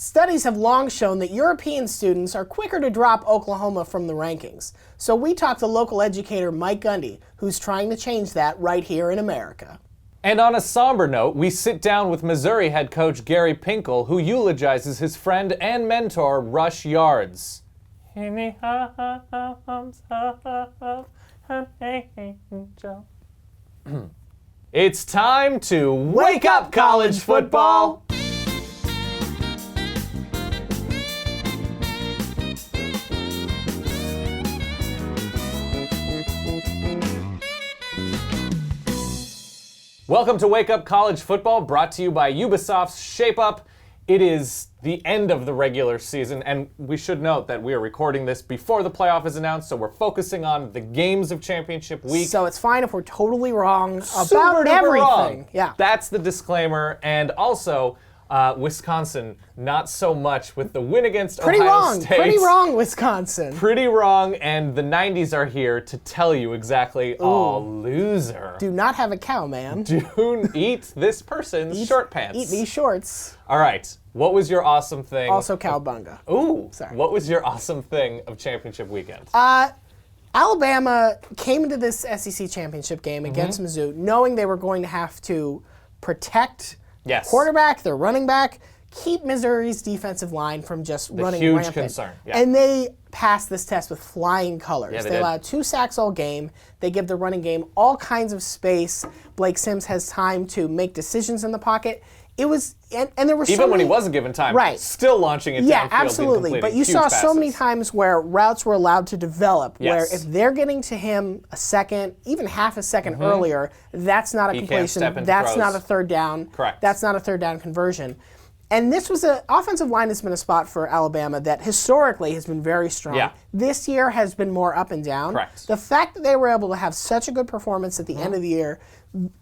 Studies have long shown that European students are quicker to drop Oklahoma from the rankings. So we talked to local educator Mike Gundy, who's trying to change that right here in America. And on a somber note, we sit down with Missouri head coach Gary Pinkel, who eulogizes his friend and mentor, Rush Yards. In the arms of an angel. It's time to wake up, college football! Welcome to Wake Up College Football, brought to you by Ubisoft's Shape Up. It is the end of the regular season, and we should note that we are recording this before the playoff is announced, so we're focusing on the games of championship week. So it's fine if we're totally wrong Super about duper everything. wrong. Yeah. That's the disclaimer, and also Wisconsin, not so much with the win against Ohio State. Pretty wrong, Wisconsin. Pretty wrong, and the 90s are here to tell you exactly, oh, loser. Do not have a cow, man. Do eat this person's short pants. Eat these shorts. All right, what was your awesome thing? Also cowbunga. Ooh, Sorry. What was your awesome thing of championship weekend? Alabama came into this SEC championship game against Mizzou knowing they were going to have to protect Yes. quarterback, their running back, keep Missouri's defensive line from just running huge rampant. concern, yeah. And they passed this test with flying colors. Yeah, they they did. allowed 2 sacks all game. They give the running game all kinds of space. Blake Sims has time to make decisions in the pocket. It was, and there were so Even when he many- wasn't given time, Right. still launching it Yeah, downfield. absolutely. And But you completing saw huge so many passes. times where routes were allowed to develop, where Yes. if they're getting to him a second, even half a second earlier, that's not a He can't completion. step into That's throws. not a third down. Correct. That's not a third down conversion. And this was an offensive line has been a spot for Alabama that historically has been very strong. Yeah. This year has been more up and down. Correct. The fact that they were able to have such a good performance at the end of the year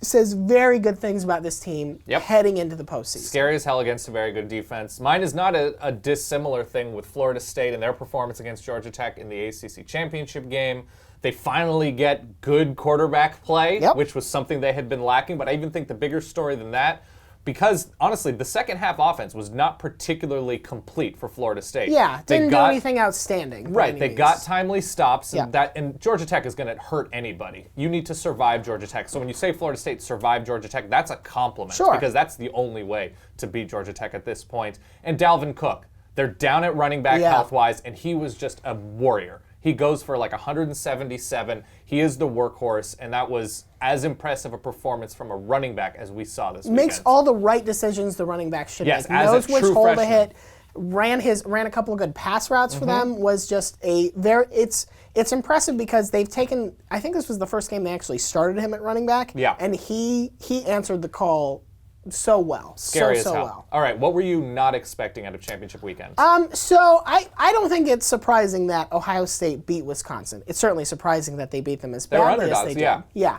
says very good things about this team Yep. heading into the postseason. Scary as hell against a very good defense. Mine is not a dissimilar thing with Florida State and their performance against Georgia Tech in the ACC championship game. They finally get good quarterback play, Yep. which was something they had been lacking. But I even think the bigger story than that, because honestly, the second half offense was not particularly complete for Florida State. Yeah, They didn't do got- anything outstanding. by Right, any they means. got timely stops, and Yeah. and Georgia Tech is going to hurt anybody. You need to survive Georgia Tech. So when you say Florida State survived Georgia Tech, that's a compliment. Sure. Because that's the only way to beat Georgia Tech at this point. And Dalvin Cook, they're down at running back Yeah. health-wise, and he was just a warrior. He goes for like 177. He is the workhorse, and that was as impressive a performance from a running back as we saw this Makes weekend. all the right decisions the running back should Yes, make. as a Knows which true hole freshman. to hit. Ran a couple of good pass routes for Mm-hmm. them. Was just it's impressive because they've taken. I think this was the first game they actually started him at running back. Yeah. And he answered the call so well. Scary so as hell. well. All right, what were you not expecting out of championship weekend? So I don't think it's surprising that Ohio State beat Wisconsin. It's certainly surprising that they beat them as were badly as underdogs, they yeah. did. Yeah.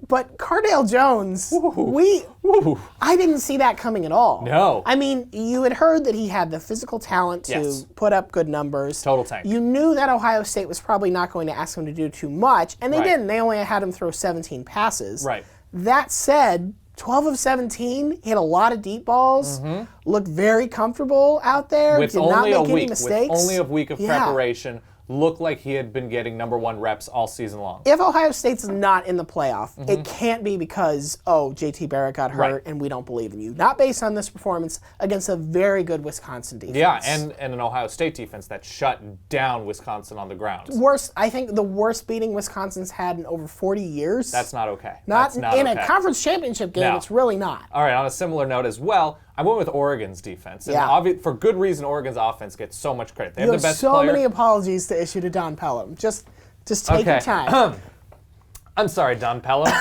But Cardale Jones, I didn't see that coming at all. No. I mean, you had heard that he had the physical talent to Yes. put up good numbers. Total tank. You knew that Ohio State was probably not going to ask him to do too much, and they Right. didn't. They only had him throw 17 passes. Right. That said, 12 of 17, hit a lot of deep balls, looked very comfortable out there, Mm-hmm. with did only not make a any week, mistakes. with only a week of Yeah. preparation, looked like he had been getting #1 reps all season long. If Ohio State's not in the playoff, it can't be because, JT Barrett got hurt Right. and we don't believe in you. Not based on this performance against a very good Wisconsin defense. Yeah, and an Ohio State defense that shut down Wisconsin on the ground. I think the worst beating Wisconsin's had in over 40 years. That's not okay. not That's not in okay. a conference championship game. No. It's really not. All right, on a similar note as well, I went with Oregon's defense. And Yeah. for good reason, Oregon's offense gets so much credit. They You have have the best so player. many apologies to issue to Don Pelham. Just take your Okay. time. I'm sorry, Don Pelham.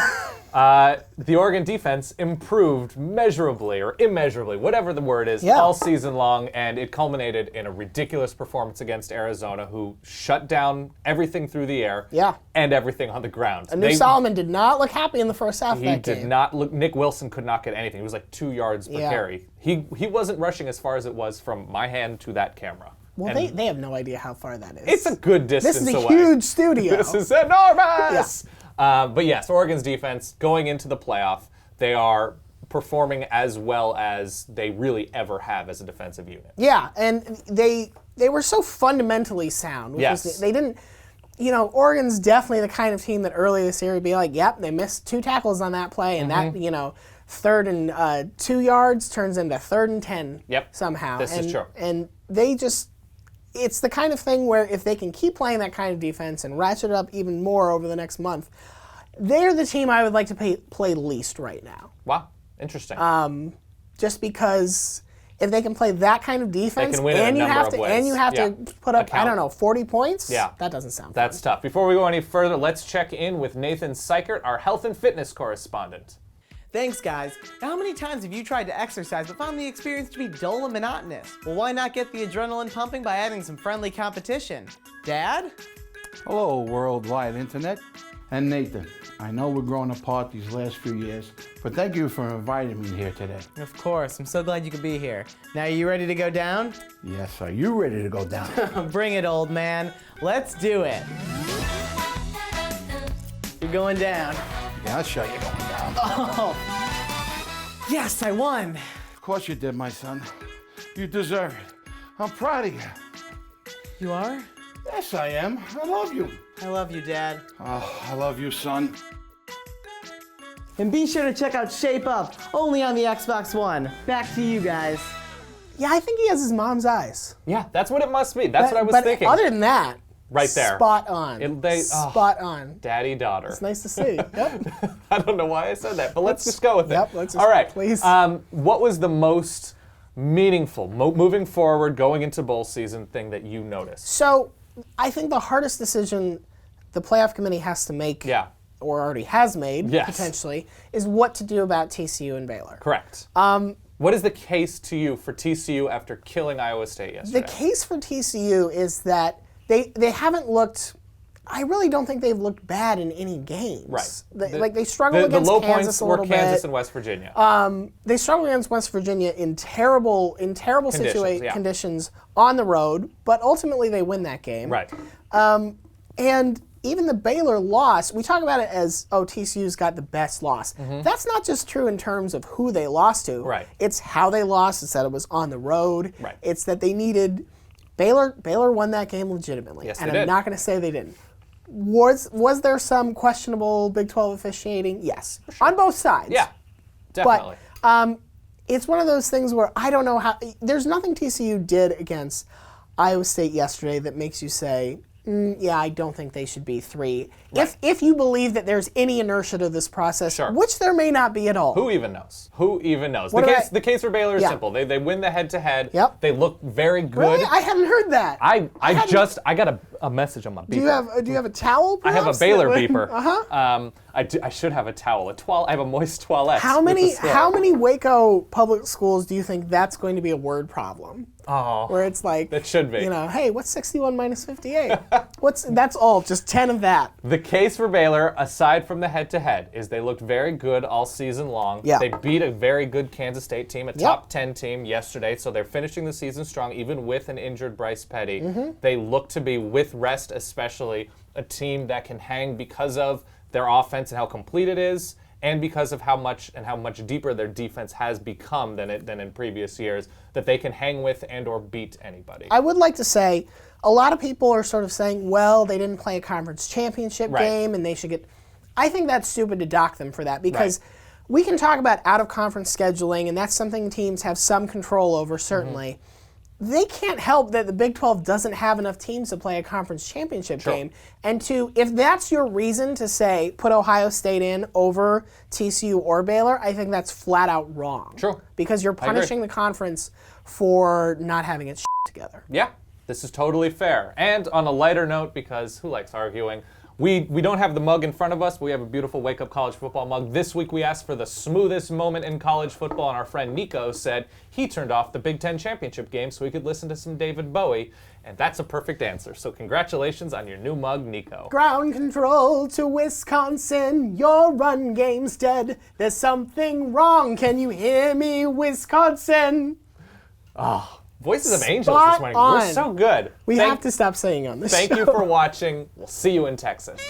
The Oregon defense improved measurably or immeasurably, whatever the word is, Yeah. all season long, and it culminated in a ridiculous performance against Arizona, who shut down everything through the air Yeah. and everything on the ground. New Solomon did not look happy in the first half of He that did game. not look. Nick Wilson could not get anything. He was like 2 yards per Yeah. carry. He wasn't rushing as far as it was from my hand to that camera. Well, And they have no idea how far that is. it's a good distance This is a away. huge studio. This is enormous. But yes, Oregon's defense going into the playoff, they are performing as well as they really ever have as a defensive unit. Yeah, and they were so fundamentally sound. Yes. They didn't, Oregon's definitely the kind of team that early this year would be like, yep, they missed 2 tackles on that play, and that, 3rd and 2 yards turns into 3rd and 10 somehow. This is true. And they just, it's the kind of thing where if they can keep playing that kind of defense and ratchet it up even more over the next month, they're the team I would like to play least right now. Wow, interesting. Just because if they can play that kind of defense can win in a number of ways. and you have to put up, I don't know, 40 points? Yeah. That doesn't sound That's tough. Before we go any further, let's check in with Nathan Seichert, our health and fitness correspondent. Thanks, guys. Now, how many times have you tried to exercise but found the experience to be dull and monotonous? Well, why not get the adrenaline pumping by adding some friendly competition? Dad? Hello, worldwide internet. And Nathan, I know we're growing apart these last few years, but thank you for inviting me here today. Of course. I'm so glad you could be here. Now, are you ready to go down? Yes, are you ready to go down? Bring it, old man. Let's do it. You're going down. Yeah, I'll show you going down. Yes, I won. Of course you did, my son. You deserve it. I'm proud of you. You are? Yes, I am. I love you. I love you, Dad. Oh, I love you, son. And be sure to check out Shape Up, only on the Xbox One. Back to you guys. Yeah, I think he has his mom's eyes. Yeah, that's what it must be. That's what I was but thinking. Other than that, Right there. Spot on. Spot on. Daddy-daughter. It's nice to see. Yep. I don't know why I said that, but let's just go with it. Yep, let's just, all right. please. What was the most meaningful, moving forward, going into bowl season thing that you noticed? So, I think the hardest decision the playoff committee has to make, or already has made, potentially, is what to do about TCU and Baylor. Correct. What is the case to you for TCU after killing Iowa State yesterday? The case for TCU is that they haven't looked. I really don't think they've looked bad in any games. Right. They struggled against low Kansas points a little were Kansas bit. and West Virginia. They struggled against West Virginia in terrible conditions on the road, but ultimately they win that game. Right. And even the Baylor loss, we talk about it as, TCU's got the best loss. That's not just true in terms of who they lost to. Right. It's how they lost. It's that it was on the road. Right. It's that they needed. Baylor won that game legitimately. Yes, and they did. I'm not going to say they didn't. Was there some questionable Big 12 officiating? Yes. On both sides. Yeah, definitely. But it's one of those things where I don't know how. There's nothing TCU did against Iowa State yesterday that makes you say, I don't think they should be 3. Right. If you believe that there's any inertia to this process, which there may not be at all. Who even knows? The case for Baylor is simple. They win the head-to-head. Yep. They look very good. Really? I hadn't heard that. I got a message on my beeper. Do you have a towel? I have a perhaps, Baylor that would- beeper. I should have a towel. I have a moist toilette. How many Waco public schools do you think that's going to be a word problem? Oh, where it's like that should be. Hey, what's 61 minus 58? That's all. Just 10 of that. The case for Baylor, aside from the head-to-head, is they looked very good all season long. Yeah. They beat a very good Kansas State team, a top 10 team yesterday, so they're finishing the season strong, even with an injured Bryce Petty. They look to be, with rest especially, a team that can hang because of their offense and how complete it is, and because of how much deeper their defense has become than in previous years, that they can hang with and or beat anybody. I would like to say, a lot of people are sort of saying, well, they didn't play a conference championship game and they should get. I think that's stupid to dock them for that because we can talk about out-of-conference scheduling, and that's something teams have some control over, certainly. They can't help that the Big 12 doesn't have enough teams to play a conference championship game. And if that's your reason to say put Ohio State in over TCU or Baylor, I think that's flat out wrong. True. Because you're punishing the conference for not having its together. Yeah, this is totally fair. And on a lighter note, because who likes arguing, we don't have the mug in front of us, but we have a beautiful Wake Up College Football mug. This week we asked for the smoothest moment in college football, and our friend Nico said he turned off the Big Ten championship game so he could listen to some David Bowie, and that's a perfect answer. So congratulations on your new mug, Nico. Ground control to Wisconsin, your run game's dead. There's something wrong, can you hear me, Wisconsin? Oh, Voices of Angels Spot this morning. on. We're so good. We have to stop saying on this Thank show. you for watching. We'll see you in Texas.